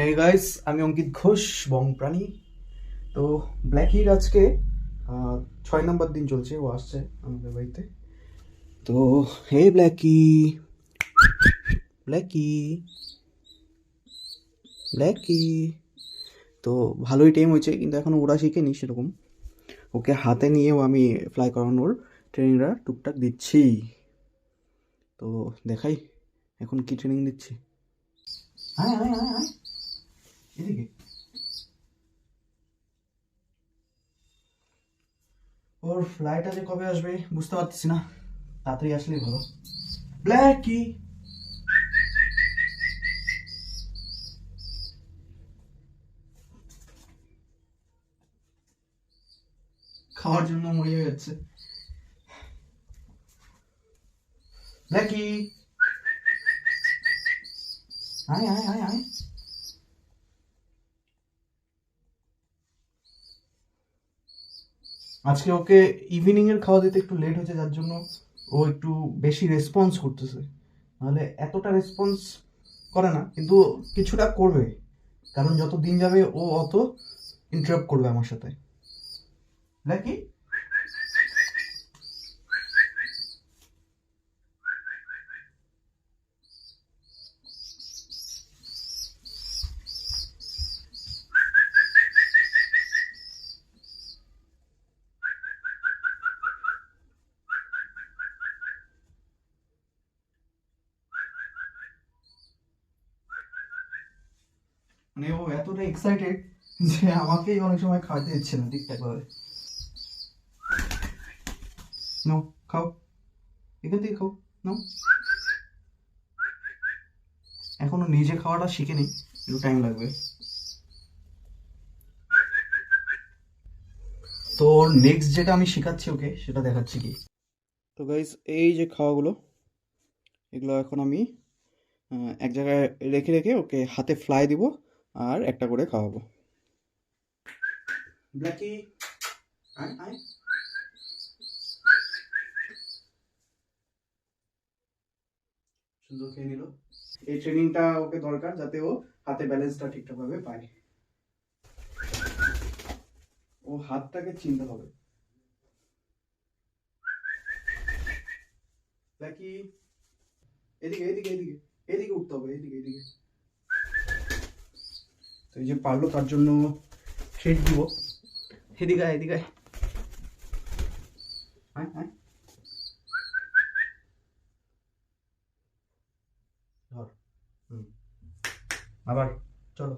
এই গাইস, আমি অঙ্কিত ঘোষ বং প্রাণী। তো ব্ল্যাকির আজকে 6 নম্বর দিন চলছে, ও আসছে আমাদের বাড়িতে। তো হে ব্ল্যাকি, ব্ল্যাকি, ব্ল্যাকি। তো ভালোই টাইম হয়েছে, কিন্তু এখনো ওরা শিখেনি সেরকম। ওকে হাতে নিয়েও আমি ফ্লাই করানোর ট্রেনিংরা টুকটাক দিচ্ছি। তো দেখাই এখন কি ট্রেনিং দিচ্ছি। আয় আয় আয় আয়, এদিকে। ওর ফ্লাইটটা যে কবে আসবে বুঝতে পারতেছি না, তাড়াতাড়ি আসলেই ভালো। ব্ল্যাকি, খাওয়ার জন্য মরিয়া যাচ্ছে। ব্ল্যাকি, আয় আয় আয় আয়। আজকে ওকে ইভিনিং এর খাওয়া দিতে একটু লেট হয়েছে, যার জন্য ও একটু বেশি রেসপন্স করতেছে। নাহলে এতটা রেসপন্স করে না, কিন্তু কিছুটা করবে, কারণ যত দিন যাবে ও অত ইন্টারাপ্ট করবে আমার সাথে। ব্ল্যাকি, মানে ও এতটা এক্সাইটেড যে আমাকেই অনেক সময় খাওয়াতে দিচ্ছে না ঠিকঠাক ভাবে। নাও খাও, এখান থেকে খাও, নাও। এখনো নিজে খাওয়াটা শিখেনি, একটু টাইম লাগবে। তো নেক্সট যেটা আমি শেখাচ্ছি ওকে, সেটা দেখাচ্ছি কি। তো গাইস, এই যে খাওয়াগুলো, এগুলো এখন আমি এক জায়গায় রেখে রেখে ওকে হাতে ফ্লাই দিব, আর একটা করে খাওয়াবো। ব্ল্যাকি, আয় আয়। সুন্দর খেয়ে নিল। এই ট্রেনিংটা ওকে দরকার, যাতে ও হাতে ব্যালেন্সটা ঠিকঠাক ভাবে পায়। ও হাতটাকে চিনতে হবে। ব্ল্যাকি, এদিকে এদিকে এদিকে, এদিকে উঠতে হবে, এদিকে এদিকে। তো এই যে পারলো, তার জন্য ট্রিট দিব। এদিকে আয়, এদিকে আয়, আয় আয়, ধর। হুম, আবার চলো।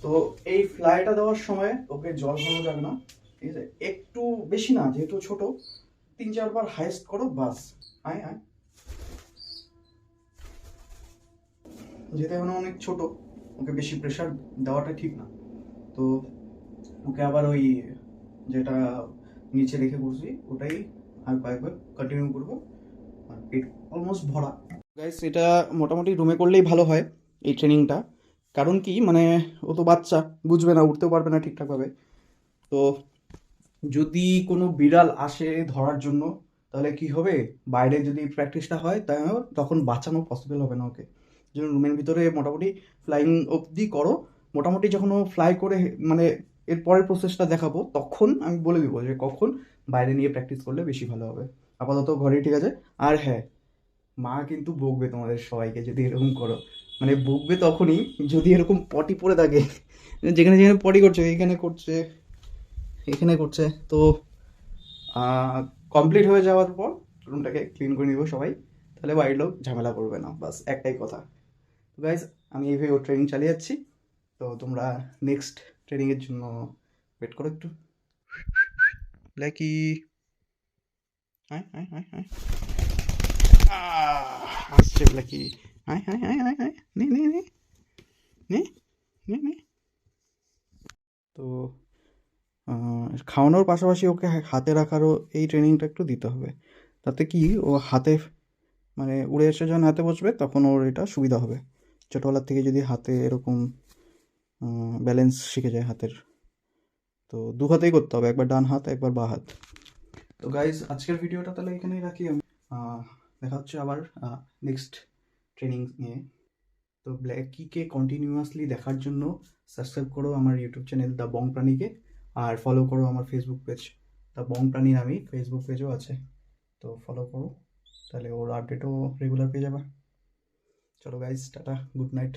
তো এই ফ্লাইটা দেওয়ার সময় ওকে জল খাওয়ানো যাবে না, ঠিক আছে? একটু বেশি না, যেহেতু ছোট, 3-4 বার হাইস্ট করো বাস। আয় আয়, যেহেতু এখন অনেক ছোট, ওকে বেশি প্রেশার দেওয়াটা ঠিক না। তো ওকে আবার ওই যেটা নিচে রেখে বসি ওটাই আর কয়েকবার কন্টিনিউ করবো। আর পেট অলমোস্ট ভরা। গাইস, এটা মোটামুটি রুমে করলেই ভালো হয় এই ট্রেনিংটা। কারণ কি, মানে ও তো বাচ্চা, বুঝবে না, উঠতেও পারবে না ঠিকঠাকভাবে। তো যদি কোনো বিড়াল আসে ধরার জন্য, তাহলে কি হবে, বাইরে যদি প্র্যাকটিসটা হয় তাহলে তখন বাঁচানো পসিবল হবে না ওকে। যেন রুমের ভিতরে মোটামুটি ফ্লাইং অবধি করো। মোটামুটি যখন ও ফ্লাই করে, মানে এর পরের প্রসেসটা দেখাবো, তখন আমি বলে দিব যে কখন বাইরে নিয়ে প্র্যাকটিস করলে বেশি ভালো হবে। আপাতত ঘরেই ঠিক আছে। আর হ্যাঁ, মা কিন্তু বকবে তোমাদের সবাইকে যদি এরকম করো। মানে বকবে তখনই যদি এরকম পটি পড়ে থাকে, যেখানে যেখানে পটি করছে, এখানে করছে, এখানে করছে। তো কমপ্লিট হয়ে যাওয়ার পর রুমটাকে ক্লিন করে নিব সবাই, তাহলে বাড়ির লোক ঝামেলা করবে না, বাস একটাই কথা। তো গাইজ, আমি এইভাবে ওর ট্রেনিং চালিয়ে যাচ্ছি। তো তোমরা নেক্সট ট্রেনিংয়ের জন্য ওয়েট করো একটু। ব্ল্যাকি, আয় আয় আয় আয়, আসছে ব্ল্যাকি। আয় আয় আয় আয় আয়, নে নে নে নে নে নে। তো খাওয়ানোর পাশাপাশি ওকে হাতে রাখারও এই ট্রেনিংটা একটু দিতে হবে, তাতে কি ও হাতে, মানে উড়ে এসে যখন হাতে বসবে তখন ওর এটা সুবিধা হবে। ছোটোবেলার থেকে যদি হাতে এরকম ব্যালেন্স শিখে যায় হাতের, তো দু হাতেই করতে হবে, একবার ডান হাত একবার বাঁ হাত। তো গাইজ, আজকের ভিডিওটা তাহলে এখানেই রাখি আমি। দেখা হচ্ছে আবার নেক্সট ট্রেনিং নিয়ে। তো ব্ল্যাকিকে কন্টিনিউয়াসলি দেখার জন্য সাবস্ক্রাইব করো আমার ইউটিউব চ্যানেল দ্য বং প্রাণীকে, আর ফলো করো আমার ফেসবুক পেজ দ্য বং প্রাণী নামেই ফেসবুক পেজও আছে, তো ফলো করো, তাহলে ওর আপডেটও রেগুলার পেয়ে যাবে। চলো গাইজ, টাটা, গুড নাইট।